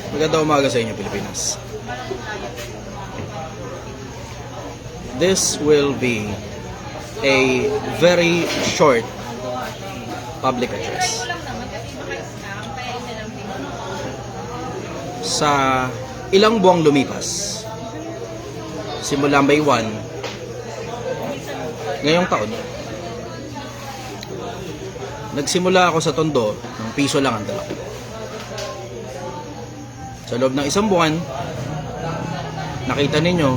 Magandang umaga sa inyo, Pilipinas. This will be a very short public address. Sa ilang buwang lumipas, simula May 1, ngayong taon, nagsimula ako sa Tondo ng piso lang ang dala ko. Sa loob ng isang buwan, nakita ninyo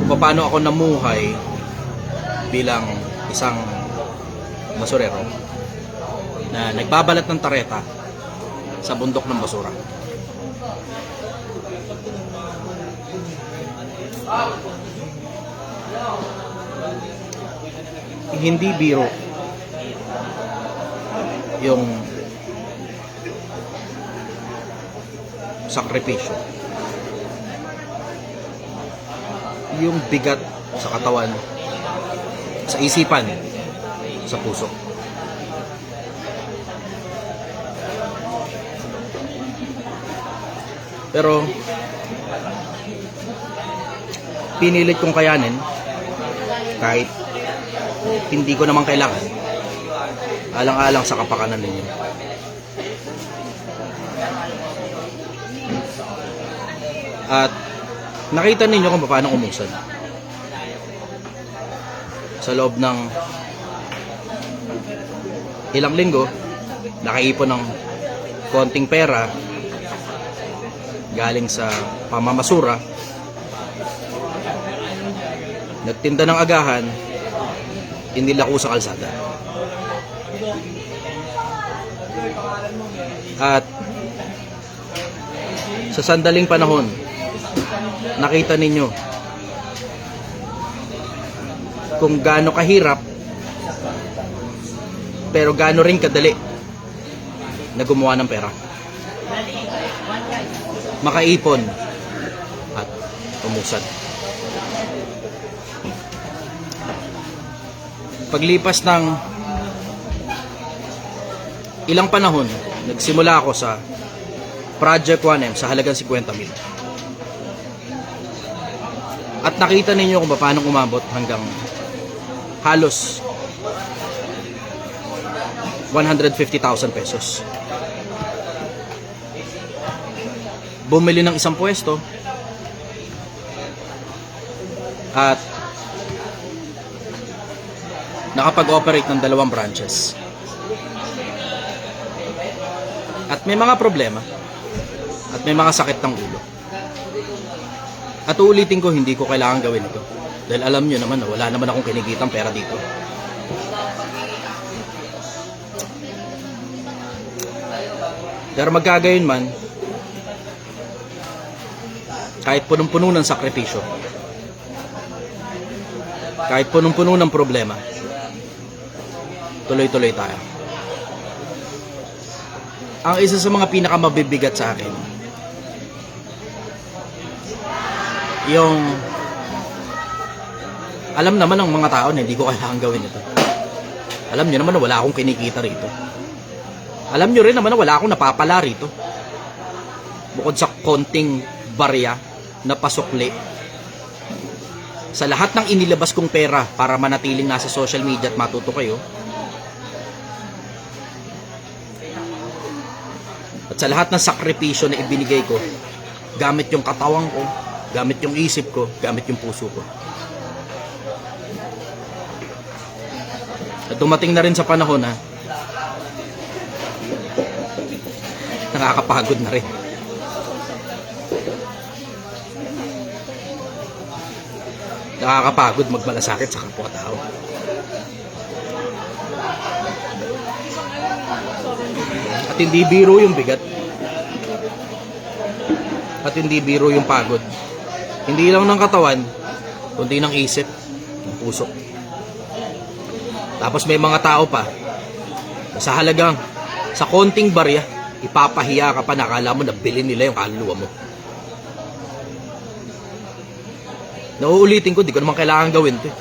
kung paano ako namuhay bilang isang basurero na nagbabalat ng tareta sa bundok ng basura. Hindi biro yung sakripisyo, yung bigat sa katawan, sa isipan, sa puso. Pero pinilit kong kayanin kahit hindi ko naman kailangan, alang-alang sa kapakanan ninyo. At nakita ninyo kung paano umusad. Sa loob ng ilang linggo, nakaipon ng konting pera galing sa pamamasura, nagtinda ng agahan, inilako sa kalsada. At sa sandaling panahon, nakita ninyo kung gaano kahirap pero gaano rin kadali na gumawa ng pera, makaipon at umusad. Paglipas ng ilang panahon, nagsimula ako sa Project 1M sa halagang 50,000. At nakita ninyo kung paano umabot hanggang halos 150,000 pesos. Bumili ng isang pwesto at nakapag-operate ng 2 branches. At may mga problema at may mga sakit ng ulo. At uulitin ko, hindi ko kailangan gawin ito. Dahil alam nyo naman na wala naman akong kinikitang pera dito. Pero magkagayon man, kahit punong-puno ng sakripisyo, kahit punong-puno ng problema, tuloy-tuloy tayo. Ang isa sa mga pinakamabibigat sa akin, yung alam naman ng mga tao na hindi ko kailangan gawin ito. Alam nyo naman na wala akong kinikita rito. Alam nyo rin naman na wala akong napapala rito. Bukod sa konting barya na pasukli sa lahat ng inilabas kong pera para manatiling nasa social media at matuto kayo, at sa lahat ng sakripisyo na ibinigay ko, gamit yung katawang ko, gamit yung isip ko, gamit yung puso ko. At dumating na rin sa panahon na nakakapagod na rin. Nakakapagod magmalasakit sa kapwa-tao. At hindi biro yung bigat. At hindi biro yung pagod. Hindi lang ng katawan, kundi ng isip, ng puso. Tapos may mga tao pa na sa halagang, sa konting barya, Ipapahiya ka pa na akala mo nabili nila yung kaluluwa mo. Nauulitin ko, di ko naman kailangan gawin to.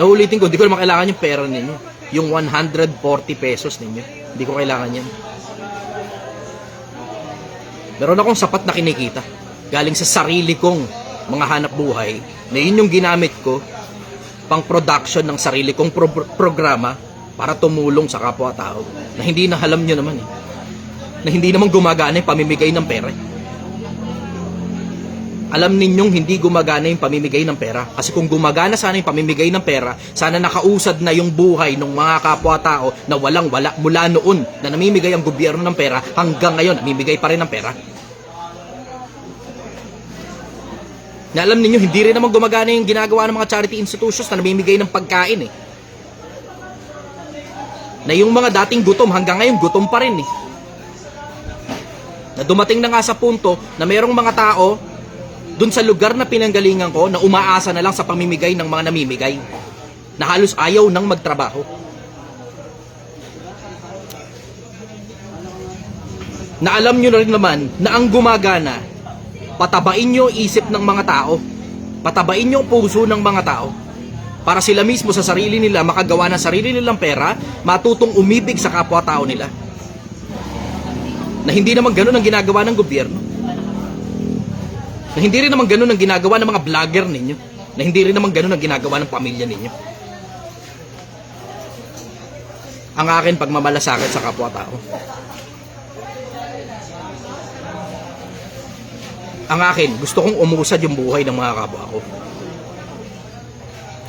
Nauulitin ko, di ko naman kailangan yung pera ninyo. Yung 140 pesos ninyo. Hindi ko kailangan yan. Meron akong sapat na kinikita. Galing sa sarili kong mga hanap buhay na yun yung ginamit ko pang production ng sarili kong programa para tumulong sa kapwa-tao na hindi na alam nyo naman eh. Na hindi naman gumagana yung pamimigay ng pera. Alam ninyong hindi gumagana yung pamimigay ng pera. Kasi kung gumagana sana yung pamimigay ng pera, sana nakausad na yung buhay ng mga kapwa-tao na walang-wala mula noon na namimigay ang gobyerno ng pera hanggang ngayon, namimigay pa rin ng pera. Na alam ninyo, hindi rin naman gumagana yung ginagawa ng mga charity institutions na namimigay ng pagkain eh. Na yung mga dating gutom, hanggang ngayon gutom pa rin eh. Na dumating na nga sa punto na mayroong mga tao dun sa lugar na pinanggalingan ko na umaasa na lang sa pamimigay ng mga namimigay. Na halos ayaw nang magtrabaho. Na alam nyo na rin naman na ang gumagana, patabain nyo isip ng mga tao. Patabain nyo ang puso ng mga tao. Para sila mismo sa sarili nila makagawa ng sarili nilang pera, matutong umibig sa kapwa-tao nila. Na hindi naman ganun ang ginagawa ng gobyerno. Na hindi rin naman ganun ang ginagawa ng mga vlogger ninyo. Na hindi rin naman ganun ang ginagawa ng pamilya ninyo. Ang akin pagmamalasakit sa kapwa-tao. Ang akin, gusto kong umusad yung buhay ng mga kapwa ko.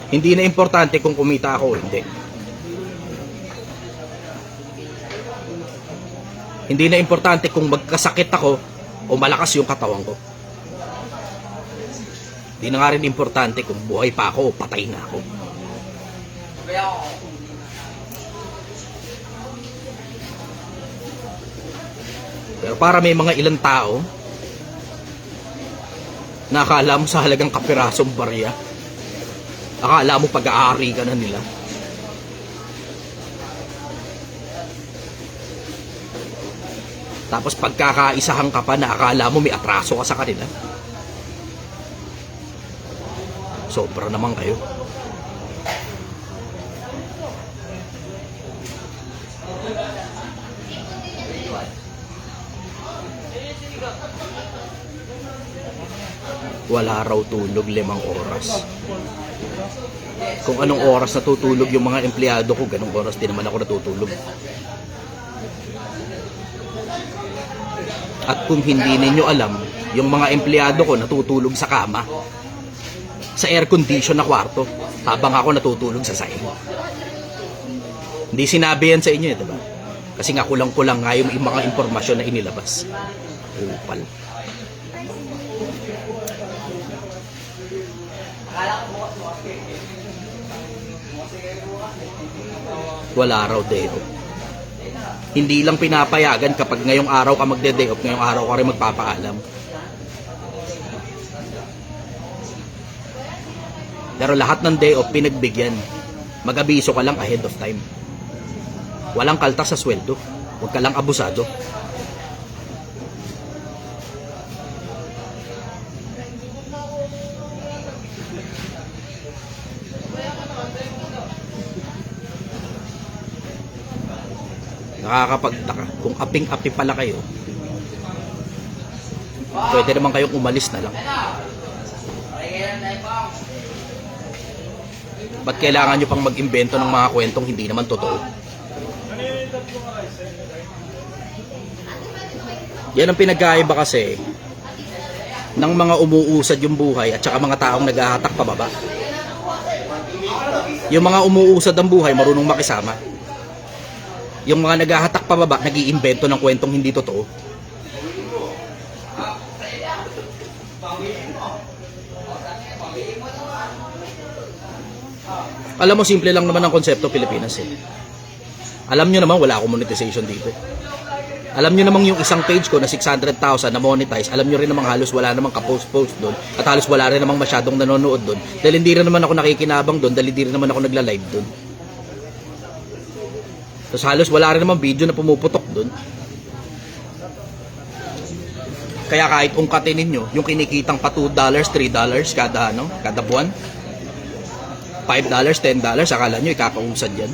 Hindi na importante kung kumita ako o hindi. Hindi na importante kung magkasakit ako o malakas yung katawan ko. Hindi na nga rin importante kung buhay pa ako o patay na ako. Pero para may mga ilang tao na akala mo sa halagang kapirasong barya, akala mo pag-aari ka na nila. Tapos pagkakaisahan ka pa na akala mo may atraso ka sa kanila. Sobra naman kayo. Wala raw tulog 5 oras. Kung anong oras natutulog yung mga empleyado ko, ganong oras din naman ako natutulog. At kung hindi ninyo alam, yung mga empleyado ko natutulog sa kama, sa air condition na kwarto, habang ako natutulog sa sahig. Hindi sinabi yan sa inyo, diba? Kasi nga kulang-kulang nga yung mga impormasyon na inilabas. Upal. Wala raw day off. Hindi lang pinapayagan kapag ngayong araw ka magde-day off, ngayong araw ka rin magpapaalam. Pero lahat ng day off pinagbigyan. Mag-abiso ka lang ahead of time. Walang kaltas sa sweldo. Huwag ka lang abusado. Nakakapagtaka. Kung aping-api pala kayo, pwede naman kayong umalis na lang. Ba't kailangan nyo pang mag-imbento ng mga kwentong hindi naman totoo? Yan ang pinagkaiba kasi ng mga umuusad yung buhay at saka mga taong naghahatak pababa. Yung mga umuusad ang buhay, marunong makisama. Yung mga naghahatak pababa, nag-iimbento ng kwentong hindi totoo. Alam mo, simple lang naman ang konsepto Pilipinas eh. Alam nyo naman, wala akong monetization dito. Alam nyo namang yung isang page ko na 600,000 na monetize, alam nyo rin namang halos wala namang ka-post-post doon at halos wala rin namang masyadong nanonood doon dahil hindi rin naman ako nakikinabang doon, dahil hindi rin naman ako nagla-live doon. Tapos halos wala rin namang video na pumuputok doon. Kaya kahit ungkatin ninyo, yung kinikitang pa $2, $3 kada, kada buwan, $5, $10, akala nyo ikakausad yan.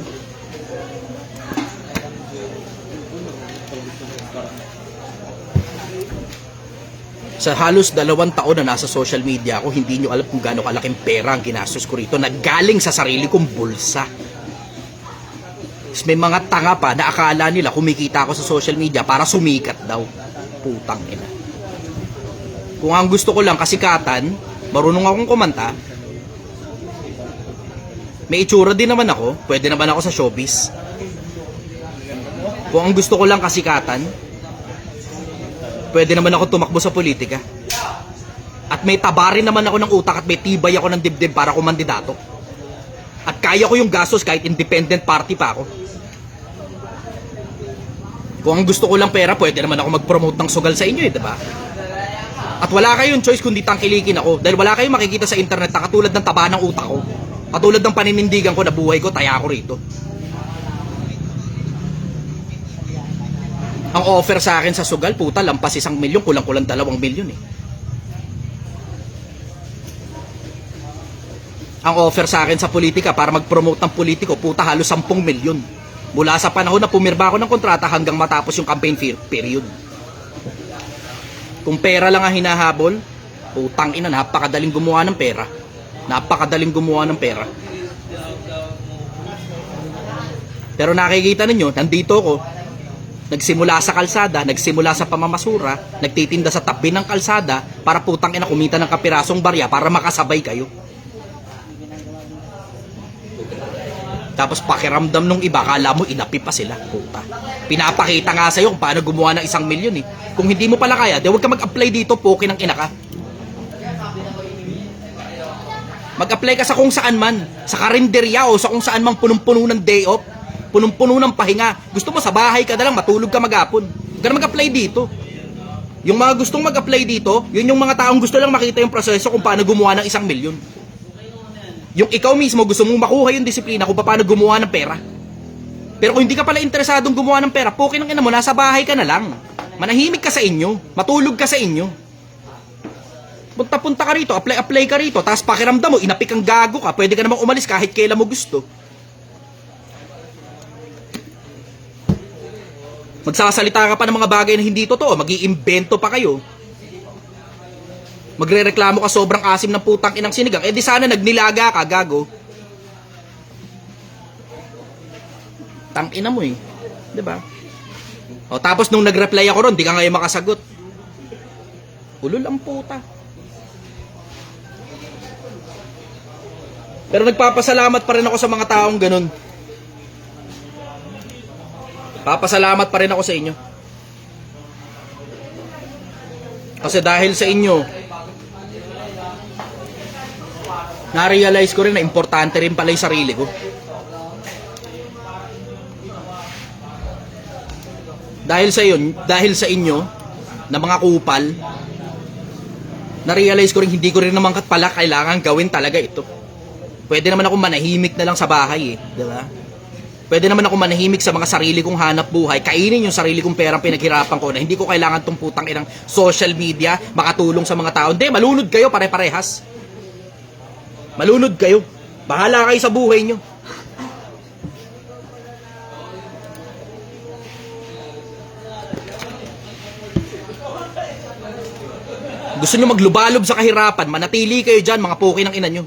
Sa halos 2 taon na nasa social media ako, hindi nyo alam kung gaano kalaking pera ang ginastos ko rito na galing sa sarili kong bulsa. May mga tanga pa na akala nila kumikita ako sa social media para sumikat daw. Putang ina. Kung ang gusto ko lang kasikatan, marunong akong kumanta, may itsura din naman ako, pwede naman ako sa showbiz. Kung ang gusto ko lang kasikatan, pwede naman ako tumakbo sa politika. At may tabarin naman ako ng utak at may tibay ako ng dibdib para kumandidato. At kaya ko yung gastos kahit independent party pa ako. Kung ang gusto ko lang pera, pwede naman ako mag-promote ng sugal sa inyo, diba? At wala kayong choice kundi tangkilikin ako dahil wala kayong makikita sa internet na katulad ng taba ng utak ko. Katulad ng paninindigan ko na buhay ko, taya ko rito. Ang offer sa akin sa sugal, puta, lampas 1 milyon, kulang-kulang 2 milyon eh. Ang offer sa akin sa politika para mag-promote ng politiko, puta, halos 10 milyon. Mula sa panahon na pumirma ako ng kontrata hanggang matapos yung campaign period. Kung pera lang ang hinahabol, putang ina, napakadaling gumawa ng pera. Napakadaling gumawa ng pera. Pero nakikita ninyo, nandito ako, nagsimula sa kalsada, nagsimula sa pamamasura, nagtitinda sa tabi ng kalsada para putang ina kumita ng kapirasong barya para makasabay kayo. Tapos pakiramdam nung iba, kala mo inapi pa sila, puta. Pinapakita nga sa'yo kung paano gumawa ng 1 milyon eh. Kung hindi mo pala kaya, di huwag ka mag-apply dito, poke ng ina ka. Mag-apply ka sa kung saan man, sa karinderya o sa kung saan mang punong-puno ng day off, punong-puno ng pahinga. Gusto mo sa bahay ka na lang, matulog ka maghapon. Huwag ka na mag-apply dito. Yung mga gustong mag-apply dito, yun yung mga taong gusto lang makita yung proseso kung paano gumawa ng 1 milyon. Yung ikaw mismo gusto mong makuha yung disiplina kung paano gumawa ng pera. Pero kung hindi ka pala interesadong gumawa ng pera, poke ng ina mo, nasa bahay ka na lang. Manahimik ka sa inyo, matulog ka sa inyo. Punta-punta ka rito, apply ka rito, tapos pakiramdam mo, inapik kang gago ka, pwede ka namang umalis kahit kailan mo gusto. Magsasalita ka pa ng mga bagay na hindi totoo, mag-iimbento pa kayo. Magrereklamo ka sobrang asim ng putang inang sinigang, eh di sana nagnilaga ka, gago. Tang ina mo eh, 'di ba? O tapos nung nag-reply ako ron, di ka ngayon makasagot. Ulol ang puta. Pero nagpapasalamat pa rin ako sa mga taong ganun. Papasalamat pa rin ako sa inyo. Kasi dahil sa inyo, na-realize ko rin na importante rin pala yung sarili ko. Dahil sa inyo, na mga kupal, na-realize ko rin hindi ko rin naman pala kailangan gawin talaga ito. Pwede naman ako manahimik na lang sa bahay eh, di ba? Pwede naman ako manahimik sa mga sarili kong hanap buhay, kainin yung sarili kong perang pinaghirapan ko na hindi ko kailangan tong putang inang social media, makatulong sa mga tao. Hindi, malunod kayo pare-parehas. Malunod kayo. Bahala kayo sa buhay nyo. Gusto nyo maglubalob sa kahirapan, manatili kayo dyan, mga puki ng ina nyo.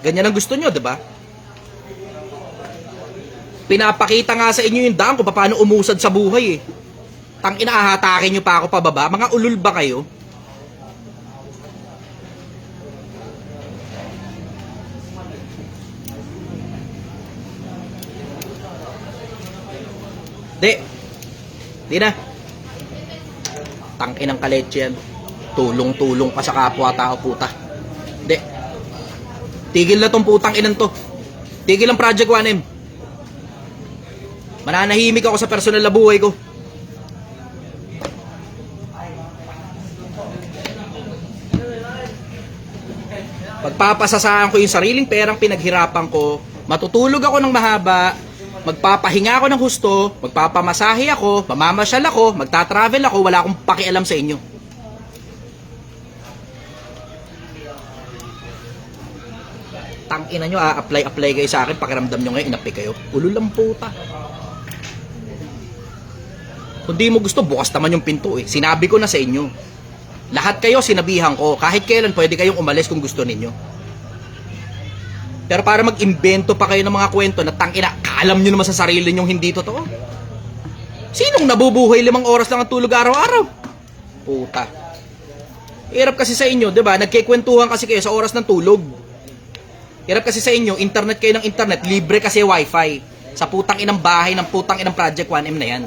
Ganyan ang gusto nyo, diba? Pinapakita nga sa inyo yung daan kung paano umusad sa buhay eh. Tang inahatakin nyo pa ako pababa. Mga ulul ba kayo? Di na. Tangin ng kaletse yan. Tulong-tulong pa sa kapwa-tao, puta. Di. Tigil na tong putang inan to. Tigil ang Project 1M. Mananahimik ako sa personal na buhay ko. Pagpapasasaan ko yung sariling perang pinaghirapan ko, matutulog ako ng mahaba, Magpapahinga ako ng husto, magpapamasahe ako, mamamasyal ako, magta-travel ako, wala akong pakialam sa inyo. Tangina nyo, apply kayo sa akin, pakiramdam nyo ngayon, inapi kayo. Ulol ang puta. Kung di mo gusto, bukas naman yung pinto eh. Sinabi ko na sa inyo. Lahat kayo sinabihan ko, kahit kailan pwede kayong umalis kung gusto ninyo. Pero para mag-imbento pa kayo ng mga kwento na tangina, alam nyo naman sa sarili nyong hindi totoo. Sinong nabubuhay 5 oras lang ang tulog araw-araw? Puta. Hirap kasi sa inyo, di ba? Nagkikwentuhan kasi kayo sa oras ng tulog. Hirap kasi sa inyo, internet kayo ng internet, libre kasi wifi. Sa putang inang bahay ng putang inang Project 1M na yan.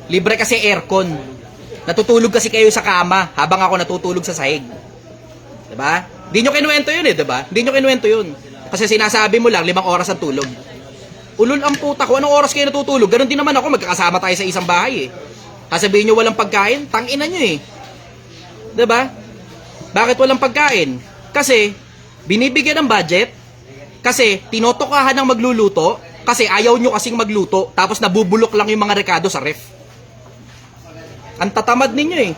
Libre kasi aircon. Natutulog kasi kayo sa kama habang ako natutulog sa sahig. Di ba? Hindi nyo kinuwento yun eh, di ba? Hindi nyo kinuwento yun. Kasi sinasabi mo lang, 5 oras ang tulog. Ulol ang puta ko, anong oras kayo natutulog? Ganon din naman ako, magkakasama tayo sa isang bahay eh. Sasabihin nyo walang pagkain, tangina nyo eh. Diba? Bakit walang pagkain? Kasi, binibigyan ng budget, kasi tinotokahan ng magluluto, kasi ayaw nyo kasing magluto, tapos nabubulok lang yung mga rekado sa ref. Ang tatamad ninyo eh.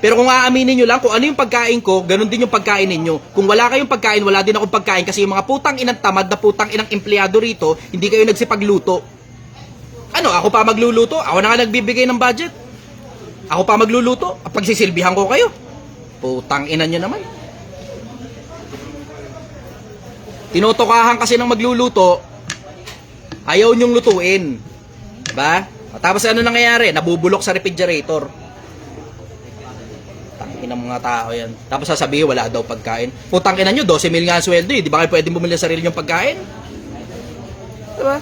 Pero kung aaminin nyo lang kung ano yung pagkain ko, ganun din yung pagkain ninyo. Kung wala kayong pagkain, wala din akong pagkain kasi yung mga putang inang tamad na putang inang empleyado rito, hindi kayo nagsipagluto. Ano, ako pa magluluto? Ako na nga nagbibigay ng budget. Ako pa magluluto? Pagsisilbihan ko kayo. Putang ina nyo naman. Tinotokahan kasi ng magluluto, ayaw nyong lutuin. Diba? Tapos ano nangyayari? Nabubulok sa refrigerator. Ng mga tao yan. Tapos sasabihin wala daw pagkain. Putang ina nyo, 12 mil nga ang sweldo eh. Di ba kayo pwedeng bumili ng sarili nyong pagkain? Diba?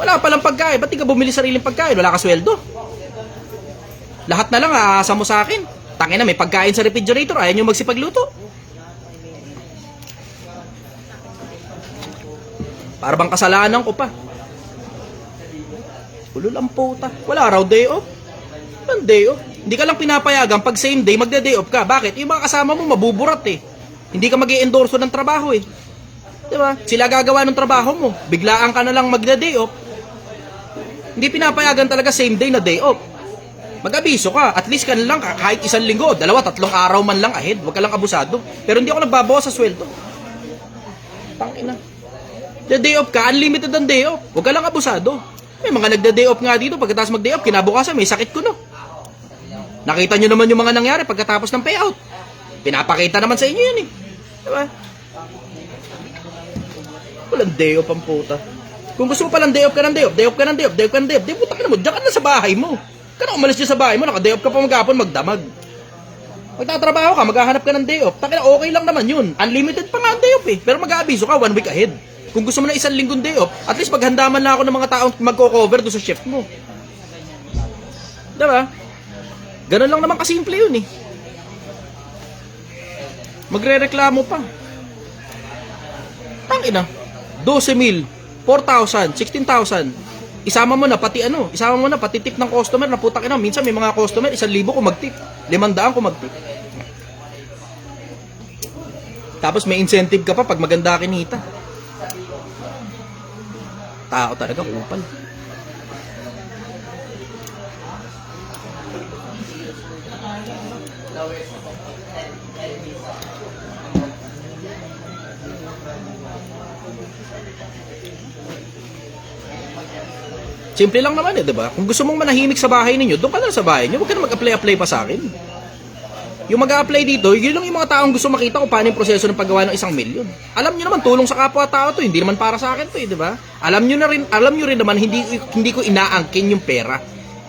Wala ka palang pagkain. Ba't di ka bumili sariling pagkain? Wala ka sweldo. Lahat na lang aasa mo sa akin. Tangina, may pagkain sa refrigerator. Ayaw nyo magsipagluto. Para bang kasalanan ko pa. Ulol ang puta. Wala raw day off. Walang day off. Hindi ka lang pinapayagan pag same day magde-day off ka. Bakit? Yung mga kasama mo mabuburat eh. Hindi ka mag-i-endorso ng trabaho eh. Diba? Sila gagawa ng trabaho mo. Biglaan ka na lang magde-day off. Hindi pinapayagan talaga same day na day off. Mag-abiso ka. At least ka na lang kahit 1 linggo, 2, 3 araw man lang ahead. Huwag ka lang abusado. Pero hindi ako nagbabawas sa sweldo. Tangina. Day off ka, unlimited ang day off. Huwag ka lang abusado. May mga nagda-day off nga dito. Pagkatapos mag-day off, kinabukasan may sakit ko no. Nakita nyo naman yung mga nangyari pagkatapos ng payout. Pinapakita naman sa inyo yun eh. Diba? Walang day off ang puta. Kung gusto mo palang day off ka ng day off, day off ka ng day off, day off ka ng day off, di puta ka na mo, diyan ka na sa bahay mo. Ka na umalis dyan sa bahay mo, naka-day off ka pa maghapon, magdamag. Magtatrabaho ka, maghahanap ka ng day off, takina okay lang naman yun. Unlimited pa nga ang day off eh. Pero mag-aabiso ka 1 week ahead. Kung gusto mo na 1 linggong day off, at least maghandaman na ako ng mga taong magko-cover doon sa shift mo. Diba? Ganun lang naman kasimple yun eh. Magre-reklamo pa. Tangina. 12,000, 4,000, 16,000. Isama mo na pati tip ng customer na putang ina. Minsan may mga customer 1,000 kung mag-tip, 500 kung mag-tip. Tapos may incentive ka pa pag maganda kinita. Tao talaga kupal. Simple lang naman eh, diba? Kung gusto mong manahimik sa bahay ninyo, doon ka na sa bahay nyo. Huwag ka na mag-apply pa sa akin. Yung mag-a-apply dito, yun lang yung mga taong gusto makita kung paano yung proseso ng paggawa ng 1 milyon. Alam nyo naman, tulong sa kapwa-tao to, hindi naman para sa akin to eh, diba? Alam nyo rin naman, hindi ko inaangkin yung pera.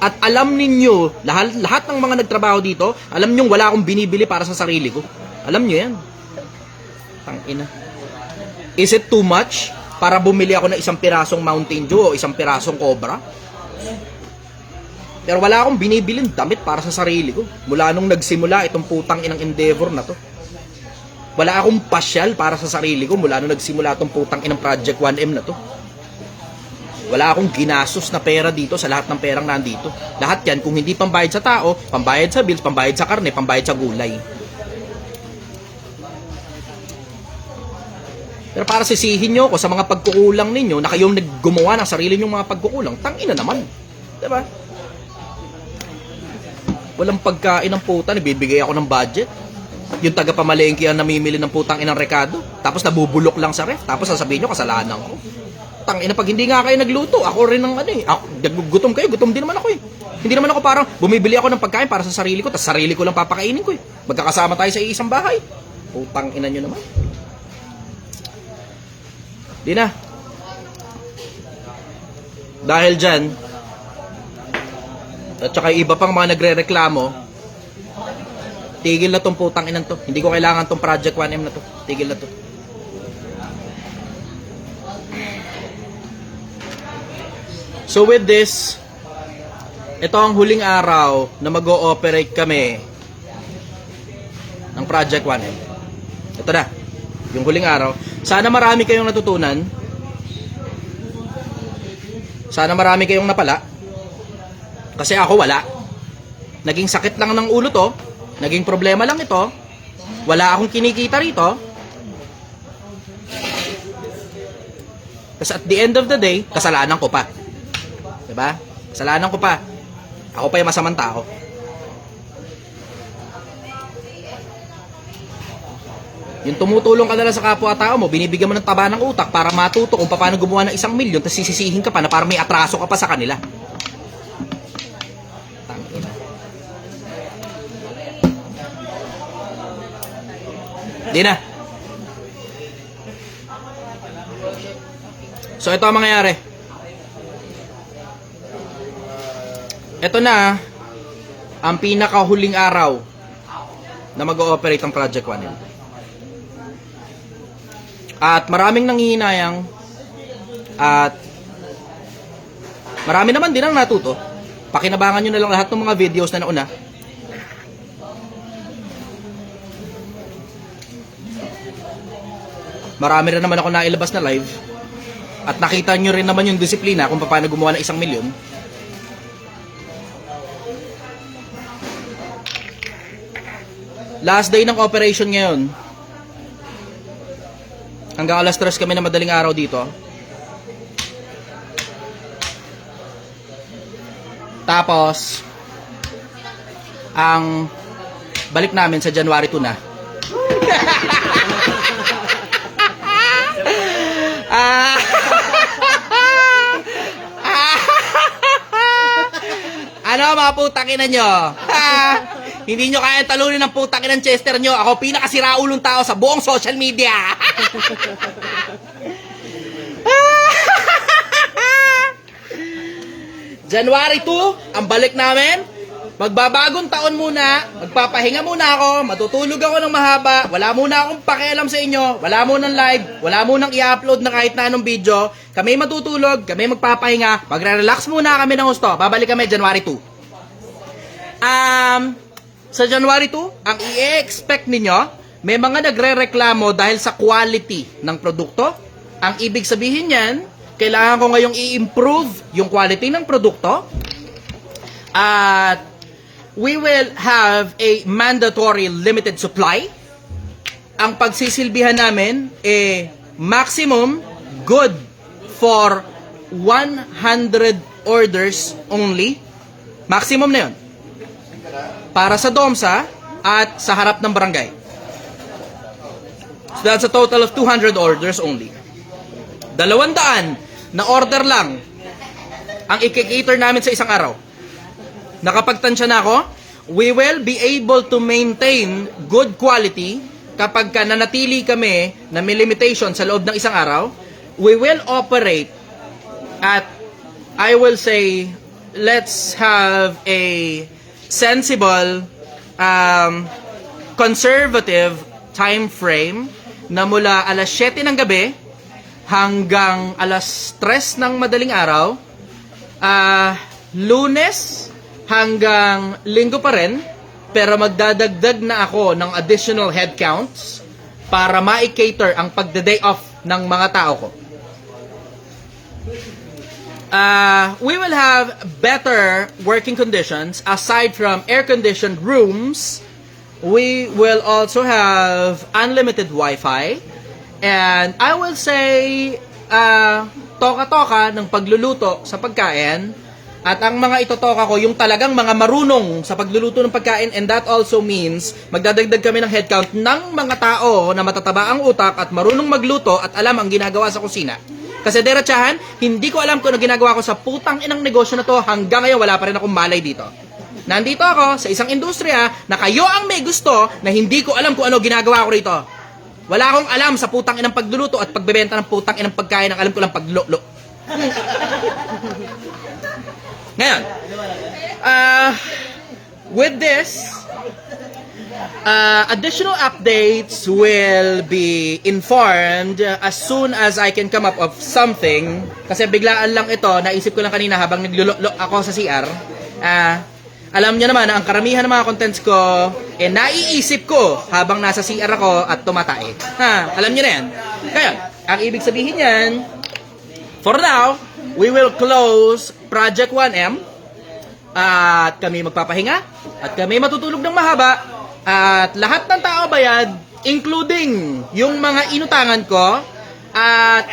At alam ninyo, lahat ng mga nagtrabaho dito, alam nyo wala akong binibili para sa sarili ko. Alam nyo yan. Tangina. Is it too much para bumili ako ng 1 pirasong Mountain Dew o 1 pirasong Cobra? Pero wala akong binibilin damit para sa sarili ko. Mula nung nagsimula itong putang inang endeavor na to. Wala akong pasyal para sa sarili ko mula nung nagsimula itong putang inang Project 1M na to. Wala akong ginastos na pera dito sa lahat ng perang nandito. Lahat yan, kung hindi pambayad sa tao, pambayad sa bills, pambayad sa karne, pambayad sa gulay. Pero para sisihin nyo ako sa mga pagkukulang ninyo na kayong naggumawa ng sarili nyong mga pagkukulang, tangina naman. Diba? Walang pagkain ng puta, nabibigay ako ng budget. Yung taga-pamalengke ang namimili ng putang inang rekado. Tapos nabubulok lang sa ref. Tapos sasabihin nyo, kasalanan ko. Tangina, pag hindi nga kayo nagluto, ako rin ng ano eh. Gutom kayo, gutom din naman ako eh. Hindi naman ako parang bumibili ako ng pagkain para sa sarili ko, tapos sarili ko lang papakainin ko eh. Magkakasama tayo sa isang bahay. Putang ina nyo naman. Di na. Dahil dyan, at saka iba pang mga nagre-reklamo, tigil na tong putang inang to. Hindi ko kailangan tong Project 1M na to. Tigil na to. So with this, ito ang huling araw na mag-ooperate kami ng Project 1M. Ito na, yung huling araw. Sana marami kayong natutunan. Sana marami kayong napala. Kasi ako wala. Naging sakit lang ng ulo to. Naging problema lang ito. Wala akong kinikita rito. Kasi at the end of the day, kasalanan ko pa. Diba? Kasalanan ko pa. Ako pa yung masamang tao. Yung tumutulong ka na lang sa kapwa-tao mo, binibigyan mo ng taba ng utak para matuto kung paano gumawa ng 1 milyon, tapos sisisihin ka pa na para may atraso ka pa sa kanila. Di na. So ito ang mangyayari. Ito na ang pinakahuling araw na mag-ooperate ang Project 1M. At maraming nanghihinayang at marami naman din ang natuto. Pakinabangan nyo na lang lahat ng mga videos na nauna. Marami rin naman ako nailabas na live. At nakita nyo rin naman yung disiplina kung paano gumawa ng 1 milyon. Last day ng operation ngayon. Hanggang alas 3 kami na madaling araw dito. Tapos, ang balik namin sa January 2 na. Ano mga putakinan nyo? Hindi nyo kaya talunin ng putakinan ng Chester nyo. Ako pinakasiraulong tao sa buong social media. January 2, ang balik namin. Magbabagong taon muna. Magpapahinga muna ako. Matutulog ako ng mahaba. Wala muna akong pakialam sa inyo. Wala munang live. Wala munang i-upload na kahit na anong video. Kami matutulog. Kami magpapahinga. Magre-relax muna kami ng gusto. Babalik kami January 2. Sa January 2, ang i-expect ninyo, may mga nagre-reklamo dahil sa quality ng produkto. Ang ibig sabihin yan, kailangan ko ngayong i-improve yung quality ng produkto. At we will have a mandatory limited supply. Ang pagsisilbihan namin maximum good for 100 orders only. Maximum na yun. Para sa DOMSA at sa harap ng barangay. So that's a total of 200 orders only. 200 na order lang ang i-cater namin sa isang araw. Nakapagtansya na ako, we will be able to maintain good quality kapag nanatili kami na may limitation sa loob ng isang araw. We will operate at, I will say, let's have a sensible, conservative time frame na mula alas 7 ng gabi hanggang alas 3 ng madaling araw, Lunes hanggang Linggo pa rin, pero magdadagdag na ako ng additional headcounts para ma-cater ang pagda-day off ng mga tao ko. We will have better working conditions aside from air-conditioned rooms. We will also have unlimited Wi-Fi And I will say, toka-toka ng pagluluto sa pagkain. At ang mga itotoka ko, yung talagang mga marunong sa pagluluto ng pagkain, and that also means magdadagdag kami ng headcount ng mga tao na matataba ang utak at marunong magluto at alam ang ginagawa sa kusina. Kasi derechahan, hindi ko alam kung ano ginagawa ko sa putang inang negosyo na to. Hanggang ngayon, wala pa rin akong malay dito. Nandito ako sa isang industriya na kayo ang may gusto na hindi ko alam kung ano ginagawa ko rito. Wala akong alam sa putang inang pagluluto at pagbebenta ng putang inang pagkain. Ang alam ko lang paglolo. Ngayon, with this, additional updates will be informed as soon as I can come up of something. Kasi biglaan lang ito, naisip ko lang kanina habang naglulok ako sa CR. Alam niyo naman na ang karamihan ng mga contents ko, naiisip ko habang nasa CR ako at tumatae. Alam niyo na yan. Kaya, ang ibig sabihin yan, for now, we will close Project 1M at kami magpapahinga at kami matutulog ng mahaba at lahat ng tao bayad, including yung mga inutangan ko, at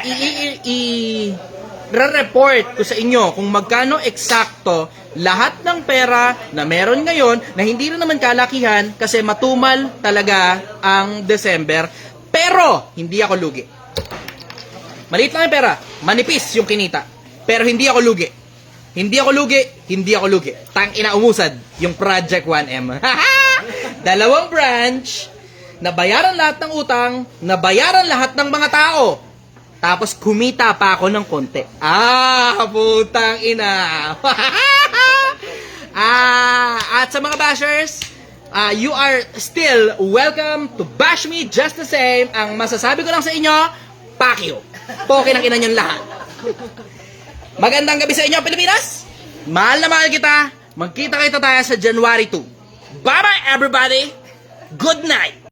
i-report ko sa inyo kung magkano eksakto lahat ng pera na meron ngayon na hindi rin naman kalakihan kasi matumal talaga ang December, pero hindi ako lugi. Maliit lang yung pera, manipis yung kinita, pero hindi ako lugi. Hindi ako lugi, hindi ako lugi. Tang ina umusad yung Project 1M. Dalawang branch, nabayaran lahat ng utang, nabayaran lahat ng mga tao. Tapos kumita pa ako ng konti. Putang ina. At sa mga bashers, you are still welcome to bash me just the same. Ang masasabi ko lang sa inyo, pakyo. Poke ng ina niyong lahat. Magandang gabi sa inyo, Pilipinas. Mahal na mahal kita. Magkita-kita tayo sa January 2. Bye-bye, everybody. Good night.